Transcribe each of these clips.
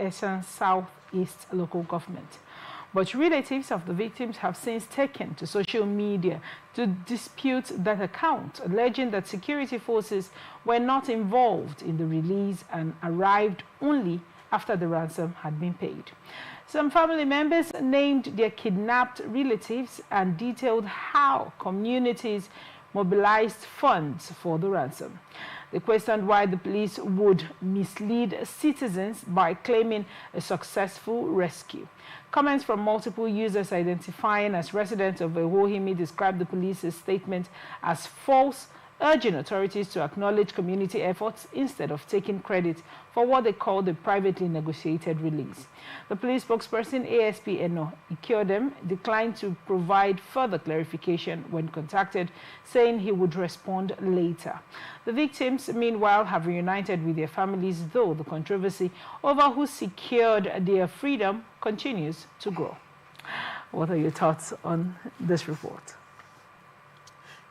Esan Southeast local government. But relatives of the victims have since taken to social media to dispute that account, alleging that security forces were not involved in the release and arrived only after the ransom had been paid. Some family members named their kidnapped relatives and detailed how communities mobilized funds for the ransom. They questioned why the police would mislead citizens by claiming a successful rescue. Comments from multiple users identifying as residents of Ewohimi described the police's statement as false, urging authorities to acknowledge community efforts instead of taking credit for what they called the privately negotiated release. The police spokesperson, ASP Eno Ikiodem, declined to provide further clarification when contacted, saying he would respond later. The victims, meanwhile, have reunited with their families, though the controversy over who secured their freedom continues to grow. What are your thoughts on this report?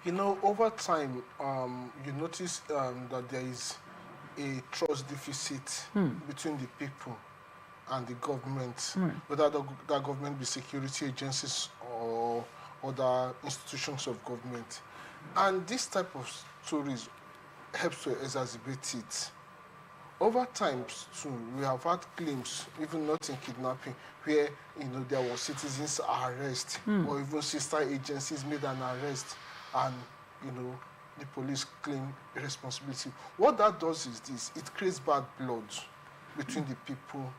You know, over time, you notice that there is a trust deficit between the people and the government, whether that government be security agencies or other institutions of government. And this type of stories helps to exacerbate it. Over time, too, we have had claims, even not in kidnapping, where there were citizens arrest or even sister agencies made an arrest, and the police claim responsibility. What that does is this: it creates bad blood between the people,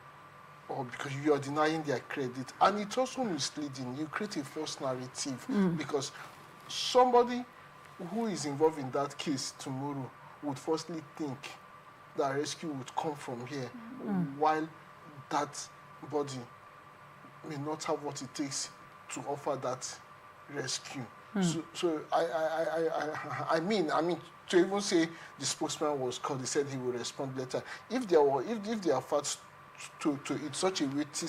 or because you are denying their credit, and it's also misleading. You create a false narrative because somebody who is involved in that case tomorrow would firstly think that rescue would come from here, while that body may not have what it takes to offer that rescue. So I mean, to even say the spokesman was called, he said he will respond later. If there are facts to it's such a weighty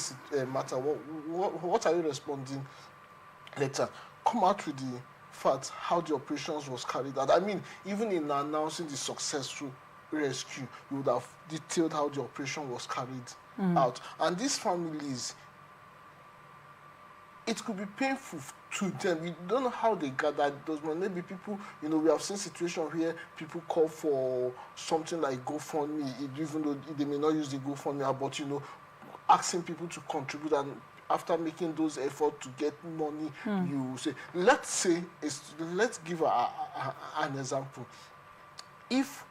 matter, what are you responding later? Come out with the facts, how the operations was carried out. I mean, even in announcing the successful rescue, you would have detailed how the operation was carried out. And these families, it could be painful to them. We don't know how they gathered those money. Maybe people, we have seen situations where people call for something like GoFundMe, even though they may not use the GoFundMe, but, asking people to contribute, and after making those efforts to get money, you say, let's give an example. If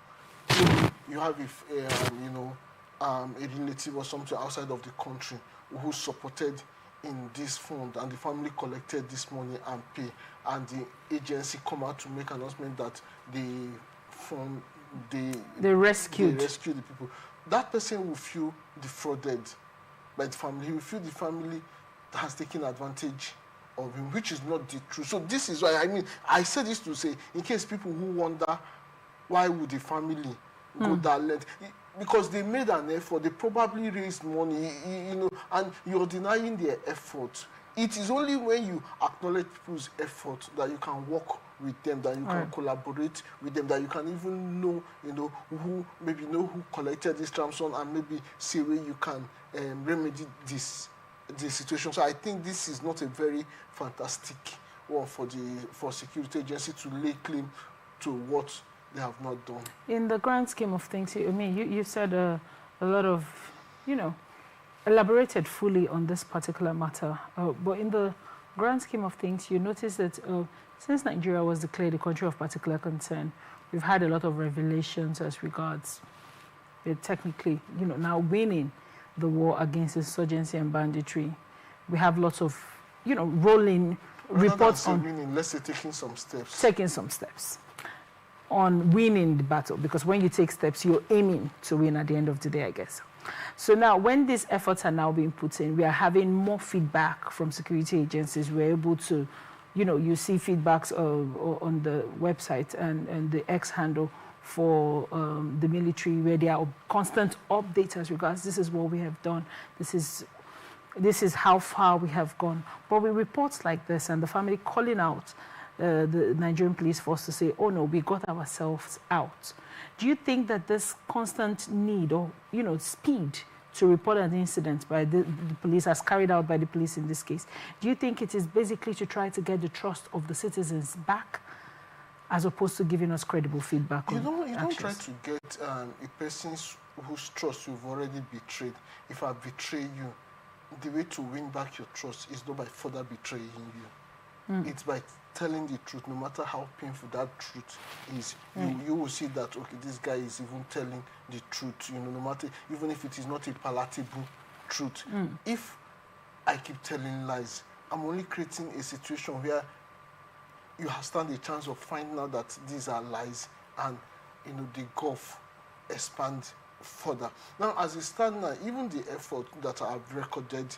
you have a relative or something outside of the country who supported in this fund, and the family collected this money and pay, and the agency come out to make an announcement that they rescued the people, that person will feel defrauded by the family. He will feel the family has taken advantage of him, which is not the truth. So this is why, I say this to say, in case people who wonder why would the family go that length, because they made an effort, they probably raised money, and you're denying their effort. It is only when you acknowledge people's effort that you can work with them, that you can collaborate with them, that you can even know, who collected this ransom, and maybe see where you can remedy this situation. So I think this is not a very fantastic one for security agency to lay claim to what they have not done. In the grand scheme of things, you said a lot of, elaborated fully on this particular matter. But in the grand scheme of things, you notice that since Nigeria was declared a country of particular concern, we've had a lot of revelations as regards technically, now winning the war against insurgency and banditry. We have lots of, rolling reports on winning. Let's say taking some steps on winning the battle, because when you take steps, you're aiming to win at the end of the day, I guess. So now, when these efforts are now being put in, we are having more feedback from security agencies. We're able to, you see feedbacks on the website and the X handle for the military, where there are constant updates as regards this is what we have done, this is how far we have gone. But with reports like this and the family calling out the Nigerian police force to say, oh no, we got ourselves out. Do you think that this constant need or, speed to report an incident by the police, as carried out by the police in this case, do you think it is basically to try to get the trust of the citizens back, as opposed to giving us credible feedback on actions? You don't try to get a person whose trust you've already betrayed. If I betray you, the way to win back your trust is not by further betraying you. It's by telling the truth, no matter how painful that truth is. You will see that, okay, this guy is even telling the truth, no matter, even if it is not a palatable truth. If I keep telling lies, I'm only creating a situation where you stand a chance of finding out that these are lies, and the gulf expand further. Now, as it stands now, even the effort that I've recorded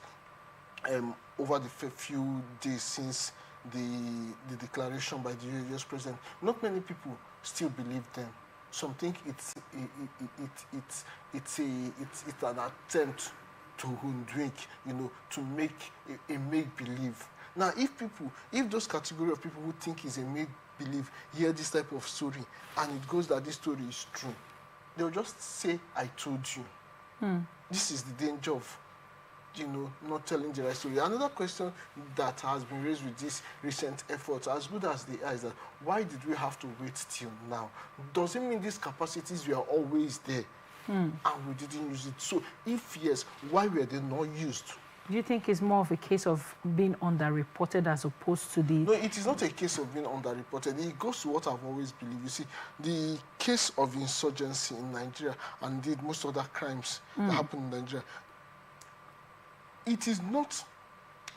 over the few days since the declaration by the US president, not many people still believe them. Some think it's an attempt to hoodwink, to make a make-believe. Now, if those category of people who think it's a make-believe hear this type of story, and it goes that this story is true, they'll just say, I told you. This is the danger of, not telling the right story. Another question that has been raised with this recent effort, as good as they are, is that why did we have to wait till now? Does it mean these capacities were always there and we didn't use it? So if yes, why were they not used? Do you think it's more of a case of being underreported as opposed to the... No, it is not a case of being underreported. It goes to what I've always believed. You see, the case of insurgency in Nigeria, and indeed most other crimes that happen in Nigeria, it is not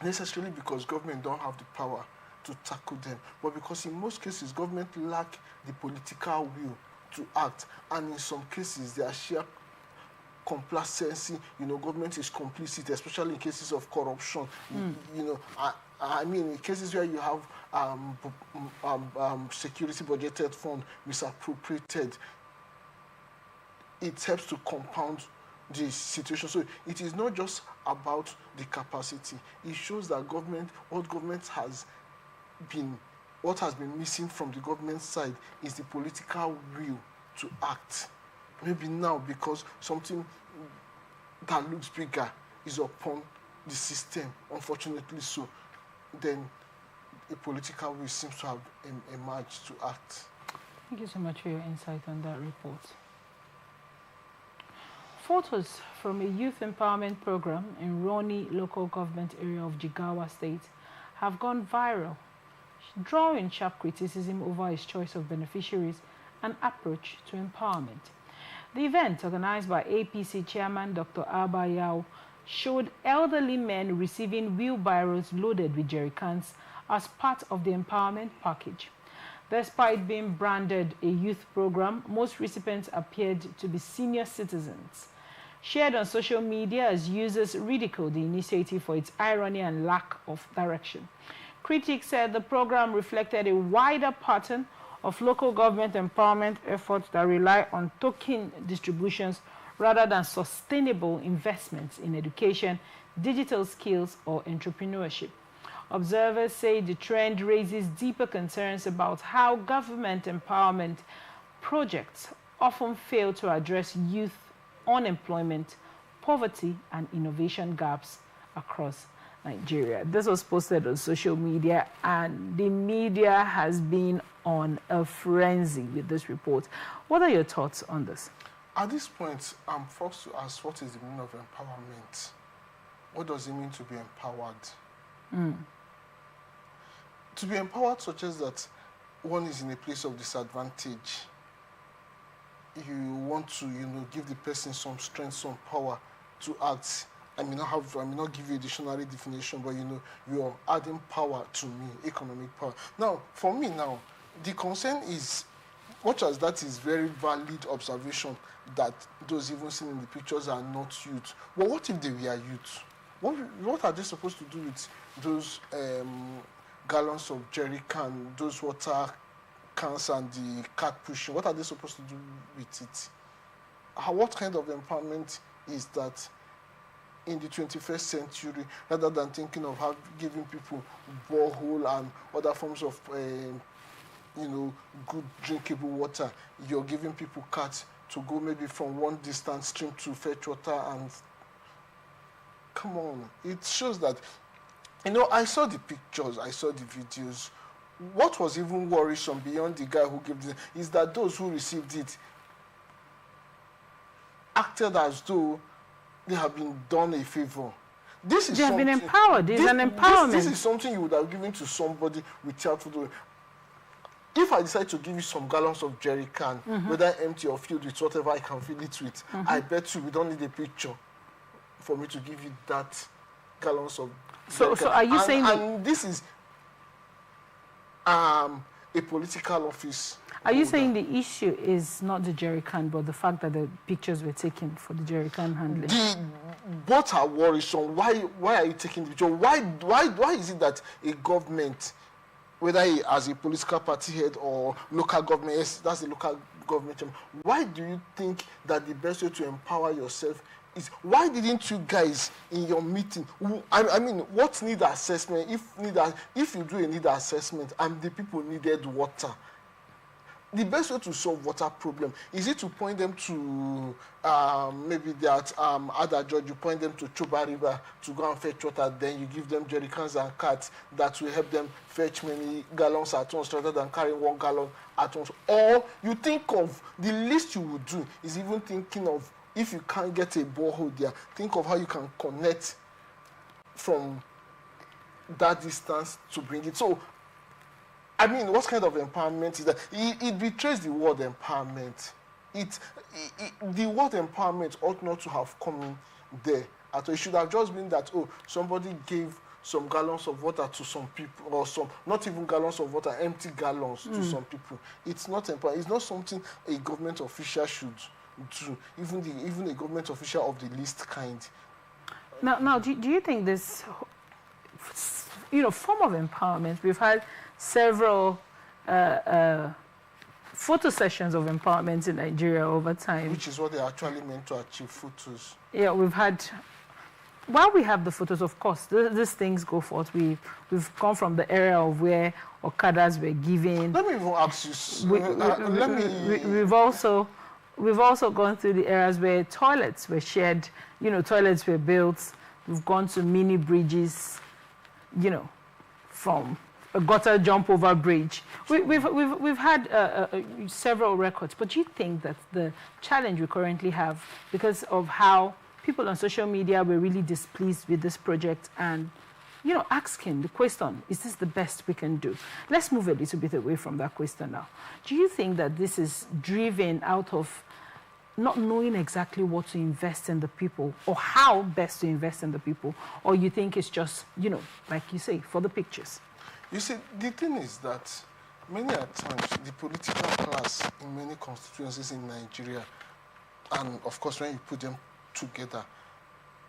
necessarily because government don't have the power to tackle them, but because in most cases, government lack the political will to act, and in some cases, they are sheer complacency. Government is complicit, especially in cases of corruption. I mean, in cases where you have security budgeted fund misappropriated, it helps to compound the situation. So it is not just about the capacity. It shows that what has been missing from the government side is the political will to act. Maybe now, because something that looks bigger is upon the system, unfortunately so, then a political will seems to have emerged to act. Thank you so much for your insight on that report. Photos from a youth empowerment program in Roni local government area of Jigawa State have gone viral, drawing sharp criticism over his choice of beneficiaries and approach to empowerment. The event, organized by APC chairman Dr. Abba Yao, showed elderly men receiving wheelbarrows loaded with jerrycans as part of the empowerment package. Despite being branded a youth program, most recipients appeared to be senior citizens. Shared on social media as users ridiculed the initiative for its irony and lack of direction. Critics said the program reflected a wider pattern of local government empowerment efforts that rely on token distributions rather than sustainable investments in education, digital skills, or entrepreneurship. Observers say the trend raises deeper concerns about how government empowerment projects often fail to address youth unemployment, poverty, and innovation gaps across Nigeria. This was posted on social media, and the media has been on a frenzy with this report. What are your thoughts on this? At this point, I'm forced to ask, what is the meaning of empowerment? What does it mean to be empowered? To be empowered suggests that one is in a place of disadvantage. You want to, give the person some strength, some power to act. I may not give you a dictionary definition, but you're adding power to me, economic power. Now, for me now, the concern is, much as that is very valid observation, that those even seen in the pictures are not youth. But what if they were youth? What are they supposed to do with those gallons of jerry can, those water cans and the cart pushing? What are they supposed to do with it? What kind of empowerment is that in the 21st century, rather than thinking of giving people borehole and other forms of good drinkable water? You're giving people carts to go maybe from one distant stream to fetch water and come on. It shows that, you know, I saw the pictures, I saw the videos. What was even worrisome beyond the guy who gave it is that those who received it acted as though they have been done a favor. This is they have been empowered. There's an empowerment. This is something you would have given to somebody without food. If I decide to give you some gallons of jerry can, whether empty or filled with whatever I can fill it with, I bet you we don't need a picture for me to give you that gallons of so are you saying and this is a political office? Are you saying the issue is not the jerry can, but the fact that the pictures were taken for the jerry can handling? Both are worrisome. Why are you taking the picture? Why is it that a government, whether as a political party head or local government, yes, that's the local government, why do you think that the best way to empower yourself is, why didn't you guys in your meeting, I mean, what need assessment, if you do a need assessment and the people needed water, the best way to solve water problem, is it to point them to maybe that other judge, you point them to Chuba River to go and fetch water, then you give them jerry cans and carts that will help them fetch many gallons at once rather than carrying 1 gallon at once? Or you think of, the least you would do is even thinking of, if you can't get a borehole there, think of how you can connect from that distance to bring it. So, I mean, what kind of empowerment is that? It betrays the word empowerment. The word empowerment ought not to have come in there at all. It should have just been that, oh, somebody gave some gallons of water to some people, or some, not even gallons of water, empty gallons to some people. It's not empowering. It's not something a government official should do, even a government official of the least kind. Now, do you think this, form of empowerment, we've had several photo sessions of empowerment in Nigeria over time. Which is what they actually meant to achieve, photos. Yeah, we've had, while we have the photos, of course, these things go forth. We've come from the era of where Okadas were given. Let me even ask you, we've also gone through the eras where toilets were shared, toilets were built. We've gone to mini bridges, from a gutter jump over bridge. We've had several records, but do you think that the challenge we currently have, because of how people on social media were really displeased with this project and, asking the question, is this the best we can do? Let's move a little bit away from that question now. Do you think that this is driven out of not knowing exactly what to invest in the people or how best to invest in the people, or you think it's just, like you say, for the pictures? You see, the thing is that many a times the political class in many constituencies in Nigeria, and of course when you put them together,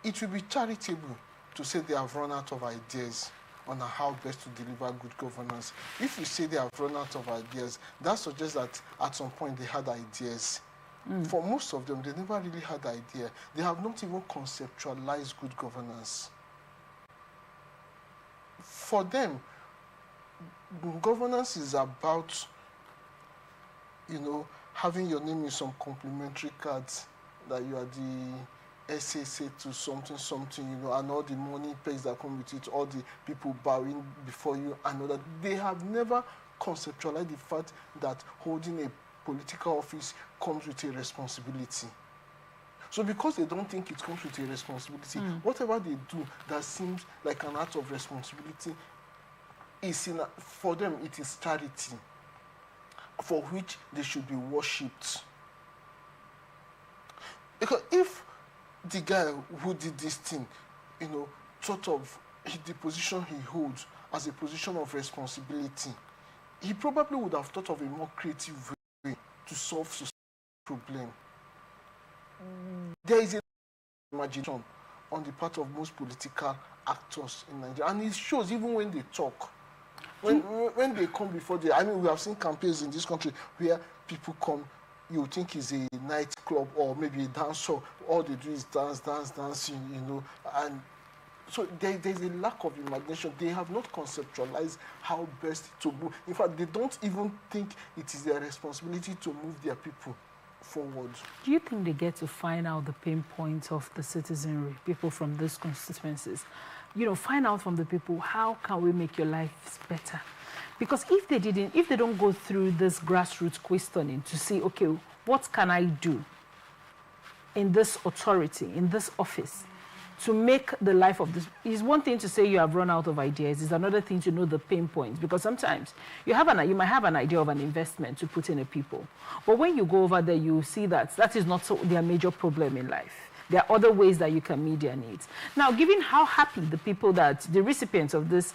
it will be charitable to say they have run out of ideas on how best to deliver good governance. If you say they have run out of ideas, that suggests that at some point they had ideas. For most of them, they never really had idea. They have not even conceptualized good governance. For them, governance is about, having your name in some complimentary cards, that you are the SSA to something, and all the money pays that come with it, all the people bowing before you, and all that. They have never conceptualized the fact that holding a political office comes with a responsibility. So because they don't think it comes with a responsibility, whatever they do that seems like an act of responsibility, for them it is charity, for which they should be worshipped. Because if the guy who did this thing, thought of the position he holds as a position of responsibility, he probably would have thought of a more creative way to solve the problem. There is a imagination on the part of most political actors in Nigeria, and it shows even when they talk. When they come before we have seen campaigns in this country where people come, you think it's a nightclub or maybe a dance show. All they do is dancing, and so there's a lack of imagination. They have not conceptualized how best to move. In fact, they don't even think it is their responsibility to move their people. forward. Do you think they get to find out the pain points of the citizenry, people from these constituencies? You know, find out from the people, how can we make your lives better? Because if they don't go through this grassroots questioning to see, okay, what can I do in this authority, in this office, to make the life of this? It's one thing to say you have run out of ideas. It's another thing to know the pain points. Because sometimes you might have an idea of an investment to put in a people. But when you go over there, you see that is not their major problem in life. There are other ways that you can meet their needs. Now, given how happy the people the recipients of this,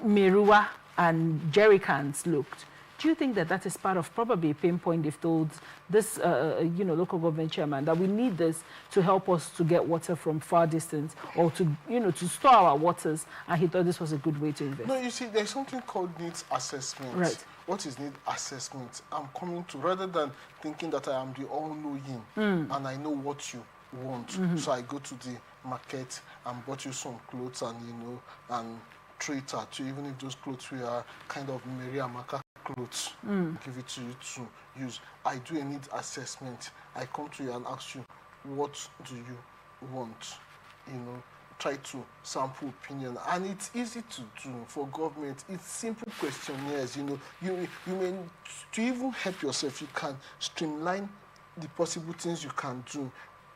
Merua and jerry cans looked, do you think that is part of probably a pain point they've told this, local government chairman that we need this to help us to get water from far distance or to, to store our waters, and he thought this was a good way to invest? No, you see, there's something called needs assessment. Right. What is need assessment? I'm coming to, rather than thinking that I am the all-knowing and I know what you want, so I go to the market and bought you some clothes and, and treat at you, even if those clothes were kind of Maria Maka clothes, give it to you to use. I do a need assessment. I come to you and ask you, what do you want? Try to sample opinion, and it's easy to do for government. It's simple questionnaires. You may, to even help yourself, you can streamline the possible things you can do.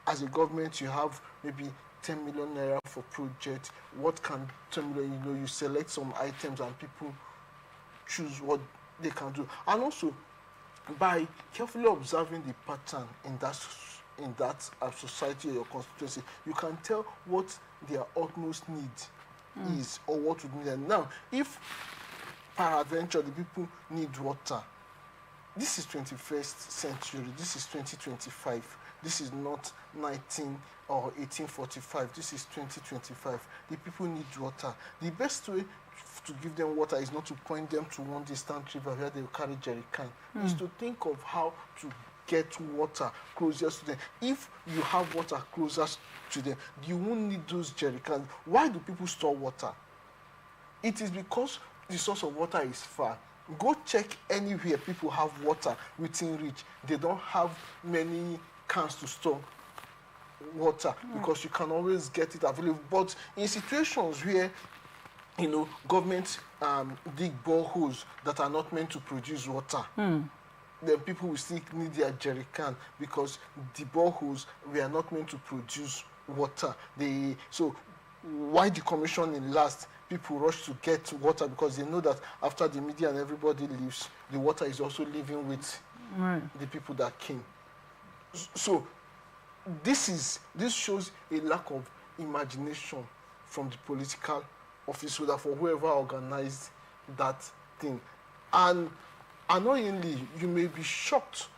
As a government, you have maybe 10 million naira for project. What can 10 million? You select some items and people choose what they can do. And also, by carefully observing the pattern in that society or your constituency, you can tell what their utmost need is or what would need them. Now, if peradventure the people need water, this is 21st century, this is 2025, this is not 19 or 1845, this is 2025. The people need water. The best way to give them water is not to point them to one distant river where they will carry jerry can. Is to think of how to get water closer to them. If you have water closer to them, you won't need those jerry cans. Why do people store water? It is because the source of water is far. Go check anywhere people have water within reach. They don't have many cans to store water because you can always get it available. But in situations where government dig boreholes that are not meant to produce water, then people will still need their jerry can because the boreholes were not meant to produce water. So why the commissioning last? People rush to get water because they know that after the media and everybody leaves, the water is also living with the people that came. So this shows a lack of imagination from the political office holder for whoever organized that thing. And annoyingly, you may be shocked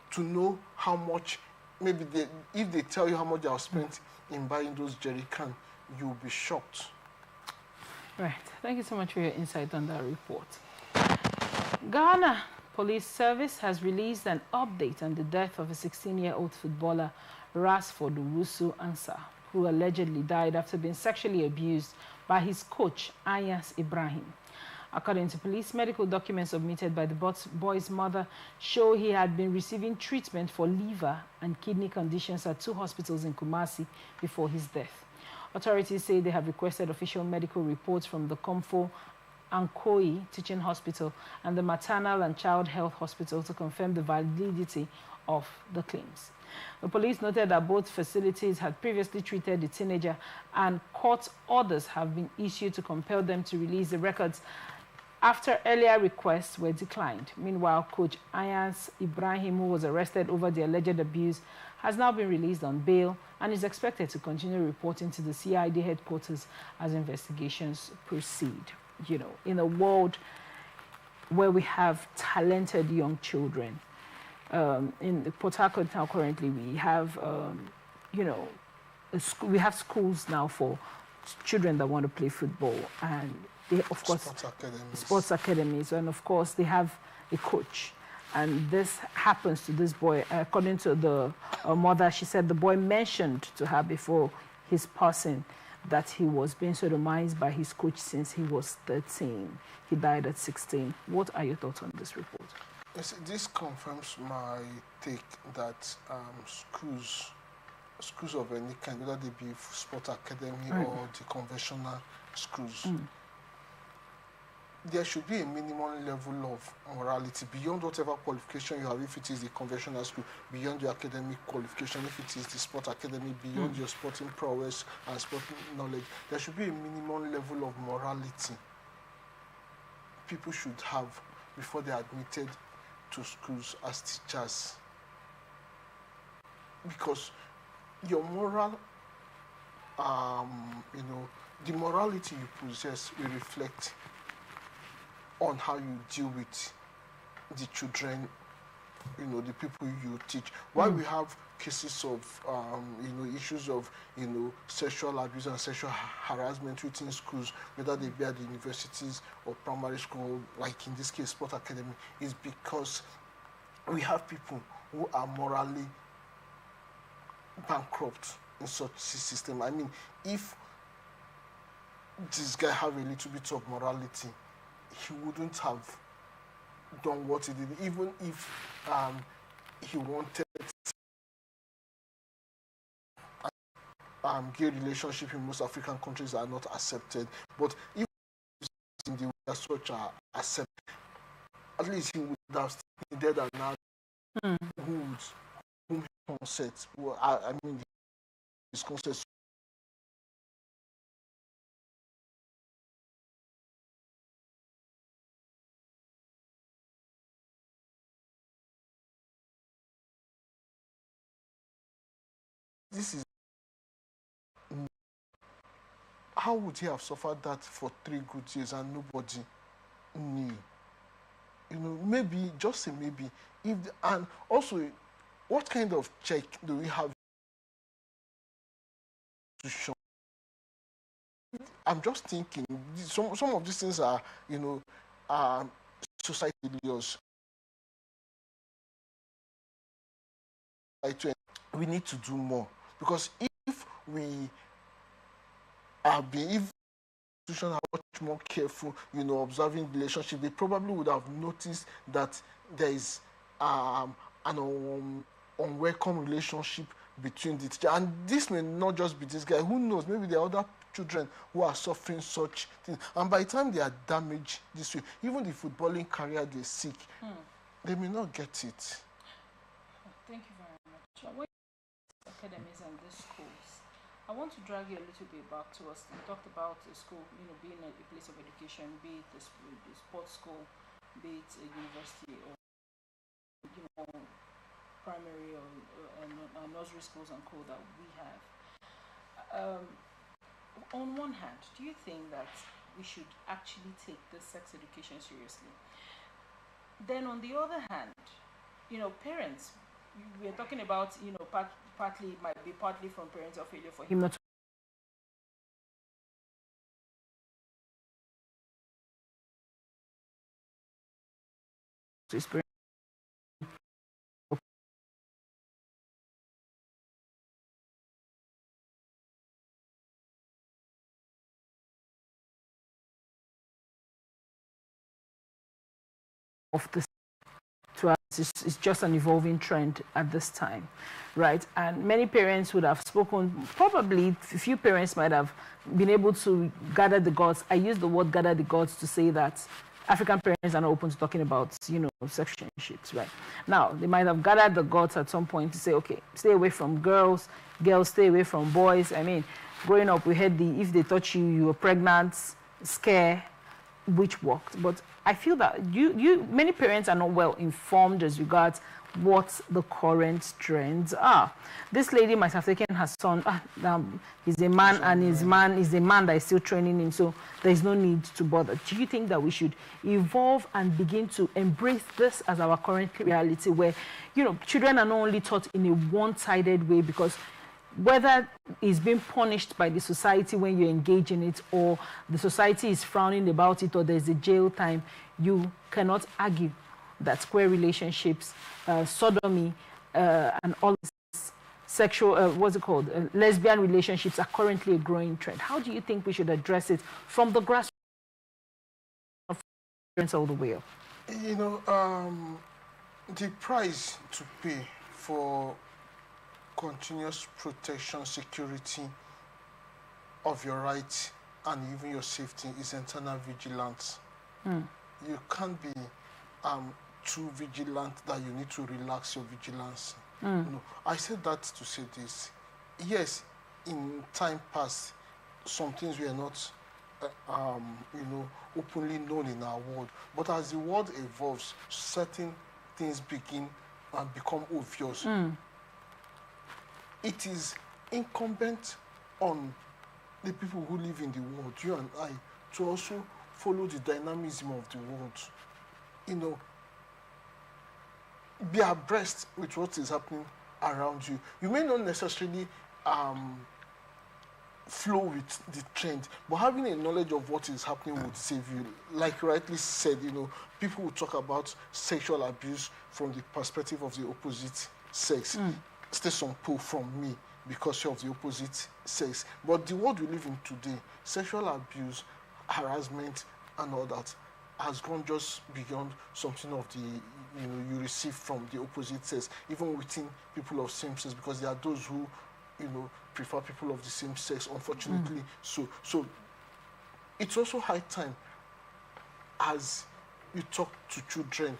to know how much, if they tell you how much they have spent in buying those jerry cans, you'll be shocked. Right. Thank you so much for your insight on that report. Ghana Police Service has released an update on the death of a 16-year-old footballer, Rasford Wusu Ansah, who allegedly died after being sexually abused by his coach, Ayas Ibrahim. According to police, medical documents submitted by the boy's mother show he had been receiving treatment for liver and kidney conditions at 2 hospitals in Kumasi before his death. Authorities say they have requested official medical reports from the Komfo Ankoi Teaching Hospital and the Maternal and Child Health Hospital to confirm the validity of the claims. The police noted that both facilities had previously treated the teenager, and court orders have been issued to compel them to release the records after earlier requests were declined. Meanwhile, coach Ayas Ibrahim, who was arrested over the alleged abuse, has now been released on bail and is expected to continue reporting to the CID headquarters as investigations proceed. In a world where we have talented young children, in Port Harcourt now currently we have, we have schools now for children that want to play football, and they, of course, sports academies, and of course they have a coach. And this happens to this boy. According to the mother, she said the boy mentioned to her before his passing that he was being sodomized by his coach since he was 13. He died at 16. What are your thoughts on this report? Yes, this confirms my take that schools of any kind, whether they be sport academy or the conventional schools, there should be a minimum level of morality beyond whatever qualification you have, if it is the conventional school, beyond your academic qualification, if it is the sport academy, beyond your sporting prowess and sporting knowledge. There should be a minimum level of morality people should have before they are admitted to schools as teachers. Because your moral, the morality you possess will reflect on how you deal with the children, the people you teach. Why we have cases of, issues of, sexual abuse and sexual harassment within schools, whether they be at the universities or primary school, like in this case, sport academy, is because we have people who are morally bankrupt in such system. I mean, if this guy have a little bit of morality, he wouldn't have done what he did, even if he wanted gay relationship in most African countries are not accepted. But if in the way that such are accepted, at least he would have stayed dead and now whom he consent. Well, I mean, his consent. This is how would he have suffered that for 3 good years and nobody knew? Maybe, just say maybe, and also, what kind of check do we have to show? I'm just thinking, some of these things are, society leaders. We need to do more, because if we are being, institutions are much more careful, observing relationship, they probably would have noticed that there is an unwelcome relationship between the teacher. And this may not just be this guy. Who knows? Maybe there are other children who are suffering such things. And by the time they are damaged this way, even the footballing career they seek, they may not get it. Thank you very much. When academies and these schools, I want to drag you a little bit back to us. You talked about the school, being a place of education, be it the sports school, be it a university, or primary or nursery schools and co that we have. On one hand, do you think that we should actually take this sex education seriously? Then on the other hand, parents, we are talking about, partly, it might be partly from parental failure for him not to experience of this to us. It's just an evolving trend at this time, right? And many parents would have spoken, probably a few parents might have been able to gather the guts. I use the word gather the guts to say that African parents are not open to talking about, sex relationships, right? Now, they might have gathered the guts at some point to say, okay, stay away from girls stay away from boys. I mean, growing up, we had if they touch you, you were pregnant, scare, which worked. But I feel that many parents are not well informed as regards what the current trends are. This lady might have taken her son, he's a man, and his man is a man that is still training him, so there is no need to bother. Do you think that we should evolve and begin to embrace this as our current reality, where, children are not only taught in a one-sided way, because whether it's being punished by the society when you engage in it, or the society is frowning about it, or there's a jail time, you cannot argue that square relationships, sodomy, and all this sexual, lesbian relationships are currently a growing trend. How do you think we should address it from the grassroots all the way up? The price to pay for continuous protection, security of your rights and even your safety is internal vigilance. You can't be too vigilant that you need to relax your vigilance. No, I said that to say this. Yes, in time past, some things were not, openly known in our world. But as the world evolves, certain things begin and become obvious. It is incumbent on the people who live in the world, you and I, to also follow the dynamism of the world. Be abreast with what is happening around you. You may not necessarily flow with the trend, but having a knowledge of what is happening would save you. Like you rightly said, people will talk about sexual abuse from the perspective of the opposite sex. Stay some pull from me because you're of the opposite sex. But the world we live in today, sexual abuse, harassment, and all that has gone just beyond something of the you receive from the opposite sex, even within people of same sex, because there are those who prefer people of the same sex, unfortunately. So it's also high time, as you talk to children,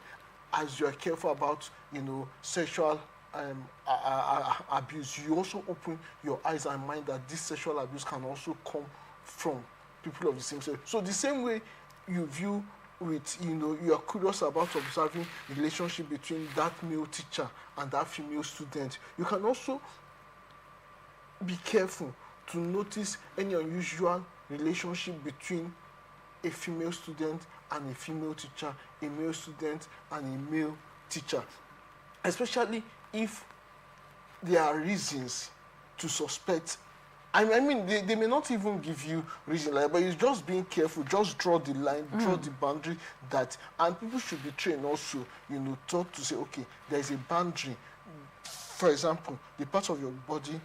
as you are careful about sexual abuse, you also open your eyes and mind that this sexual abuse can also come from people of the same sex. So the same way you view with, you are curious about observing the relationship between that male teacher and that female student, you can also be careful to notice any unusual relationship between a female student and a female teacher, a male student and a male teacher, especially if there are reasons to suspect. I mean, they may not even give you reason, but it's just being careful, just draw the line, draw the boundary that, and people should be trained also, taught to say, okay, there's a boundary. For example, the part of your body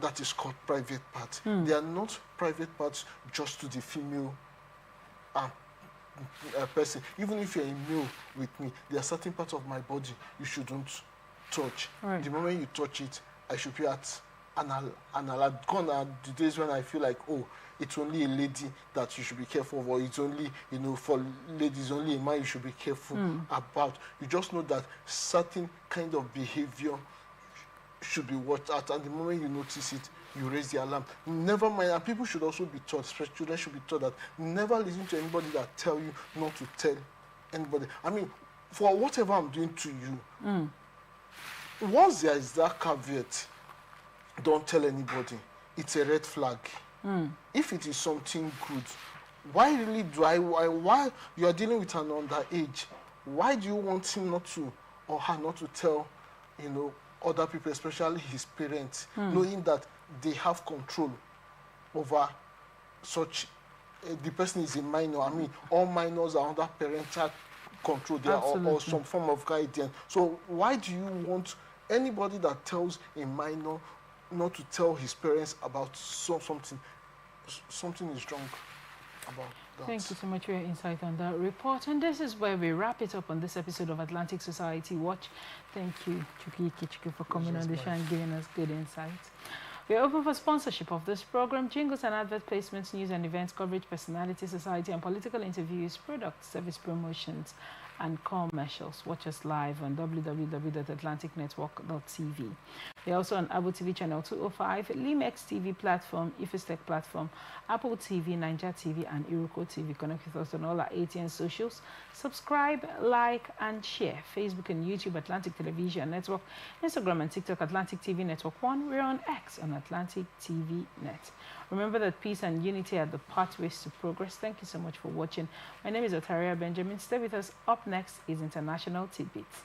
that is called private part. They are not private parts just to the female person. Even if you're a male with me, there are certain parts of my body you shouldn't touch. Right. The moment you touch it, I should be at I've gone at the days when I feel like, oh, it's only a lady that you should be careful of, or it's only, for ladies, only a man you should be careful about. You just know that certain kind of behavior should be watched out, and the moment you notice it, you raise the alarm. Never mind, and people should also be taught, especially children should be taught that never listen to anybody that tell you not to tell anybody. I mean, for whatever I'm doing to you, once there is that caveat, don't tell anybody. It's a red flag. If it is something good, why really do why you are dealing with an underage, why do you want him not to, or her not to tell, other people, especially his parents, knowing that they have control over such, the person is a minor. I mean, all minors are under parental control there, or some form of guidance. So why do you want anybody that tells a minor not to tell his parents about something? Something is wrong about that. Thank you so much for your insight on that report. And this is where we wrap it up on this episode of Atlantic Society Watch. Thank you, Chuki Ikichukwu, for coming on the show and giving us good insights. We are open for sponsorship of this program, jingles and advert placements, news and events coverage, personality, society and political interviews, product, service promotions, and commercials. Watch us live on www.atlanticnetwork.tv. We're also on Apple TV channel 205, Limex TV platform, Ifestec platform, Apple TV, Niger TV, and Iroko TV. Connect with us on all our ATN socials. Subscribe, like, and share. Facebook and YouTube, Atlantic Television Network. Instagram and TikTok, Atlantic TV Network 1. We're on X on Atlantic TV Net. Remember that peace and unity are the pathways to progress. Thank you so much for watching. My name is Otaria Benjamin. Stay with us. Up next is International Tidbits.